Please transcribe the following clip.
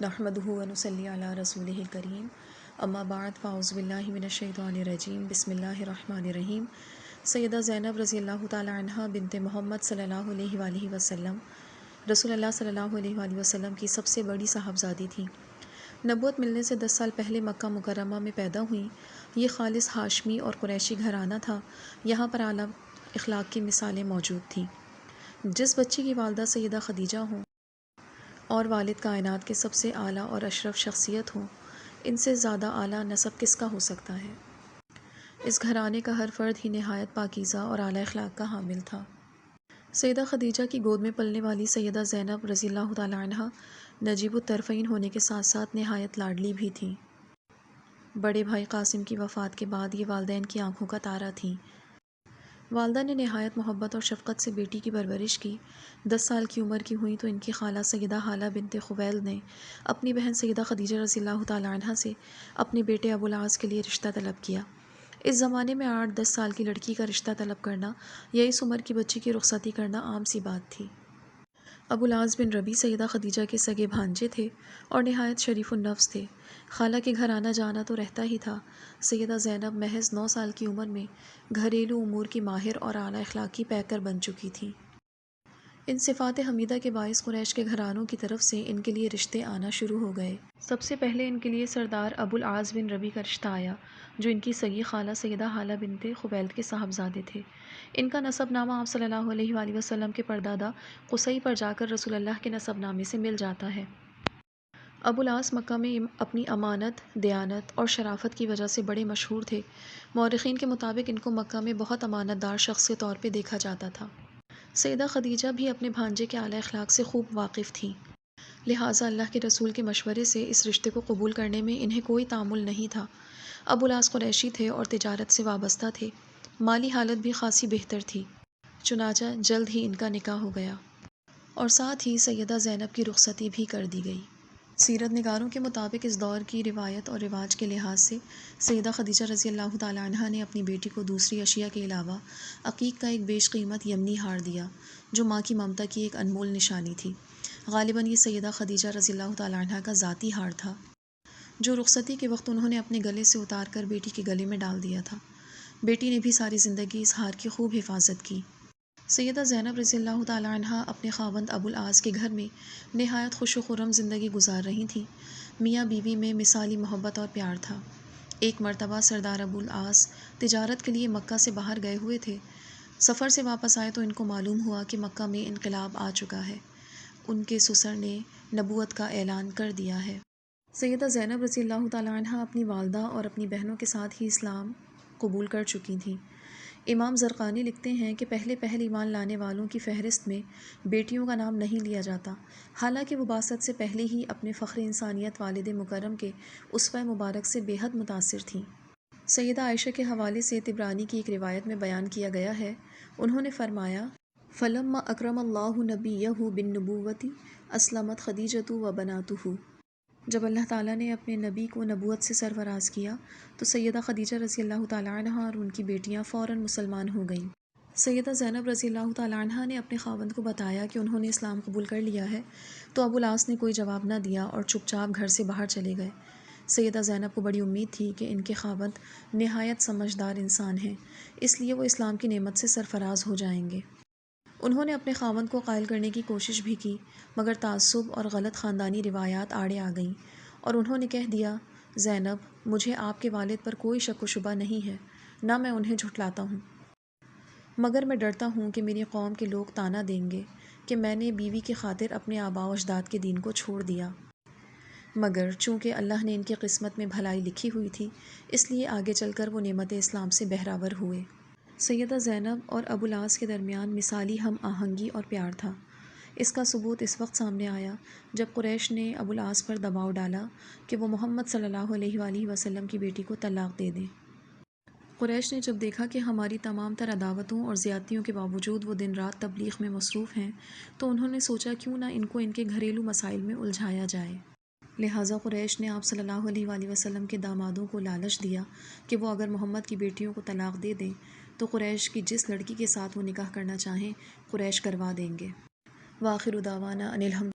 نحمدہ و نصلی علی رسولہ الکریم اما بعد فاعوذ باللہ من الشیطان الرجیم بسم اللہ الرحمن الرحیم۔ سیدہ زینب رضی اللہ تعالی عنہ بنت محمد صلی اللہ علیہ وآلہ وسلم رسول اللہ صلی اللہ علیہ وآلہ وسلم کی سب سے بڑی صاحبزادی تھیں۔ نبوت ملنے سے 10 سال پہلے مکہ مکرمہ میں پیدا ہوئیں۔ یہ خالص ہاشمی اور قریشی گھرانہ تھا۔ یہاں پر اعلیٰ اخلاق کی مثالیں موجود تھیں۔ جس بچی کی والدہ سیدہ خدیجہ ہوں اور والد کائنات کے سب سے اعلیٰ اور اشرف شخصیت ہوں، ان سے زیادہ اعلیٰ نسب کس کا ہو سکتا ہے؟ اس گھرانے کا ہر فرد ہی نہایت پاکیزہ اور اعلیٰ اخلاق کا حامل تھا۔ سیدہ خدیجہ کی گود میں پلنے والی سیدہ زینب رضی اللہ تعالی عنہ نجیب الطرفین ہونے کے ساتھ ساتھ نہایت لاڈلی بھی تھیں۔ بڑے بھائی قاسم کی وفات کے بعد یہ والدین کی آنکھوں کا تارا تھیں۔ والدہ نے نہایت محبت اور شفقت سے بیٹی کی پرورش کی۔ 10 سال کی عمر کی ہوئیں تو ان کی خالہ سیدہ ہالہ بنت خویلد نے اپنی بہن سیدہ خدیجہ رضی اللہ تعالی عنہ سے اپنے بیٹے ابوالعاص کے لیے رشتہ طلب کیا۔ اس زمانے میں 8-10 سال کی لڑکی کا رشتہ طلب کرنا یا اس عمر کی بچی کی رخصتی کرنا عام سی بات تھی۔ ابوالعاص بن ربیع سیدہ خدیجہ کے سگے بھانجے تھے اور نہایت شریف النفس تھے۔ خالہ کے گھر آنا جانا تو رہتا ہی تھا۔ سیدہ زینب محض 9 سال کی عمر میں گھریلو امور کی ماہر اور اعلیٰ اخلاقی پیکر بن چکی تھیں۔ ان صفات حمیدہ کے باعث قریش کے گھرانوں کی طرف سے ان کے لیے رشتے آنا شروع ہو گئے۔ سب سے پہلے ان کے لیے سردار ابوالعاص بن ربیع کا رشتہ آیا، جو ان کی سگی خالہ سیدہ ہالہ بنت خویلد کے صاحبزادے تھے۔ ان کا نسب نامہ آپ صلی اللہ علیہ وآلہ وسلم کے پردادا قصی پر جا کر رسول اللہ کے نسب نامے سے مل جاتا ہے۔ ابوالعاص مکہ میں اپنی امانت، دیانت اور شرافت کی وجہ سے بڑے مشہور تھے۔ مورخین کے مطابق ان کو مکہ میں بہت امانت دار شخص کے طور پہ دیکھا جاتا تھا۔ سیدہ خدیجہ بھی اپنے بھانجے کے اعلیٰ اخلاق سے خوب واقف تھیں، لہٰذا اللہ کے رسول کے مشورے سے اس رشتے کو قبول کرنے میں انہیں کوئی تعامل نہیں تھا۔ ابوالعاص قریشی تھے اور تجارت سے وابستہ تھے۔ مالی حالت بھی خاصی بہتر تھی، چنانچہ جلد ہی ان کا نکاح ہو گیا اور ساتھ ہی سیدہ زینب کی رخصتی بھی کر دی گئی۔ سیرت نگاروں کے مطابق اس دور کی روایت اور رواج کے لحاظ سے سیدہ خدیجہ رضی اللہ تعالی عنہ نے اپنی بیٹی کو دوسری اشیاء کے علاوہ عقیق کا ایک بیش قیمت یمنی ہار دیا، جو ماں کی ممتا کی ایک انمول نشانی تھی۔ غالباً یہ سیدہ خدیجہ رضی اللہ تعالی عنہ کا ذاتی ہار تھا، جو رخصتی کے وقت انہوں نے اپنے گلے سے اتار کر بیٹی کے گلے میں ڈال دیا تھا۔ بیٹی نے بھی ساری زندگی اس ہار کی خوب حفاظت کی۔ سیدہ زینب رضی اللہ تعالی عنہ اپنے خاوند ابوالعاص کے گھر میں نہایت خوش و خرم زندگی گزار رہی تھیں۔ میاں بیوی میں مثالی محبت اور پیار تھا۔ ایک مرتبہ سردار ابوالعاص تجارت کے لیے مکہ سے باہر گئے ہوئے تھے۔ سفر سے واپس آئے تو ان کو معلوم ہوا کہ مکہ میں انقلاب آ چکا ہے۔ ان کے سسر نے نبوت کا اعلان کر دیا ہے۔ سیدہ زینب رضی اللہ تعالی عنہ اپنی والدہ اور اپنی بہنوں کے ساتھ ہی اسلام قبول کر چکی تھیں۔ امام زرقانی لکھتے ہیں کہ پہلے ایمان لانے والوں کی فہرست میں بیٹیوں کا نام نہیں لیا جاتا، حالانکہ وہ بعثت سے پہلے ہی اپنے فخر انسانیت والد مکرم کے اسوہ مبارک سے بے حد متاثر تھیں۔ سیدہ عائشہ کے حوالے سے طبرانی کی ایک روایت میں بیان کیا گیا ہے، انہوں نے فرمایا فَلَمَّا أَكْرَمَ اللَّهُ نَبِيَّهُ بِالنُّبُوَّةِ أَسْلَمَتْ خَدِیجَةُ وَبَنَاتُهُ۔ جب اللہ تعالیٰ نے اپنے نبی کو نبوت سے سرفراز کیا تو سیدہ خدیجہ رضی اللہ تعالی عنہ اور ان کی بیٹیاں فوراً مسلمان ہو گئیں۔ سیدہ زینب رضی اللہ تعالی عنہ نے اپنے خاوند کو بتایا کہ انہوں نے اسلام قبول کر لیا ہے، تو ابوالعاص نے کوئی جواب نہ دیا اور چپ چاپ گھر سے باہر چلے گئے۔ سیدہ زینب کو بڑی امید تھی کہ ان کے خاوند نہایت سمجھدار انسان ہیں، اس لیے وہ اسلام کی نعمت سے سرفراز ہو جائیں گے۔ انہوں نے اپنے خاوند کو قائل کرنے کی کوشش بھی کی، مگر تعصب اور غلط خاندانی روایات آڑے آ گئیں اور انہوں نے کہہ دیا زینب، مجھے آپ کے والد پر کوئی شک و شبہ نہیں ہے، نہ میں انہیں جھٹلاتا ہوں، مگر میں ڈرتا ہوں کہ میری قوم کے لوگ طعنہ دیں گے کہ میں نے بیوی کی خاطر اپنے آباء و اجداد کے دین کو چھوڑ دیا۔ مگر چونکہ اللہ نے ان کی قسمت میں بھلائی لکھی ہوئی تھی، اس لیے آگے چل کر وہ نعمت اسلام سے بہرہ ور ہوئے۔ سیدہ زینب اور ابوالعاص کے درمیان مثالی ہم آہنگی اور پیار تھا۔ اس کا ثبوت اس وقت سامنے آیا جب قریش نے ابوالعاص پر دباؤ ڈالا کہ وہ محمد صلی اللہ علیہ وآلہ وسلم کی بیٹی کو طلاق دے دیں۔ قریش نے جب دیکھا کہ ہماری تمام تر عداوتوں اور زیادتیوں کے باوجود وہ دن رات تبلیغ میں مصروف ہیں، تو انہوں نے سوچا کیوں نہ ان کو ان کے گھریلو مسائل میں الجھایا جائے۔ لہٰذا قریش نے آپ صلی اللہ علیہ وآلہ وسلم کے دامادوں کو لالچ دیا کہ وہ اگر محمد کی بیٹیوں کو طلاق دے دیں تو قریش کی جس لڑکی کے ساتھ وہ نکاح کرنا چاہیں قریش کروا دیں گے۔ وآخر دعوانا ان الحمد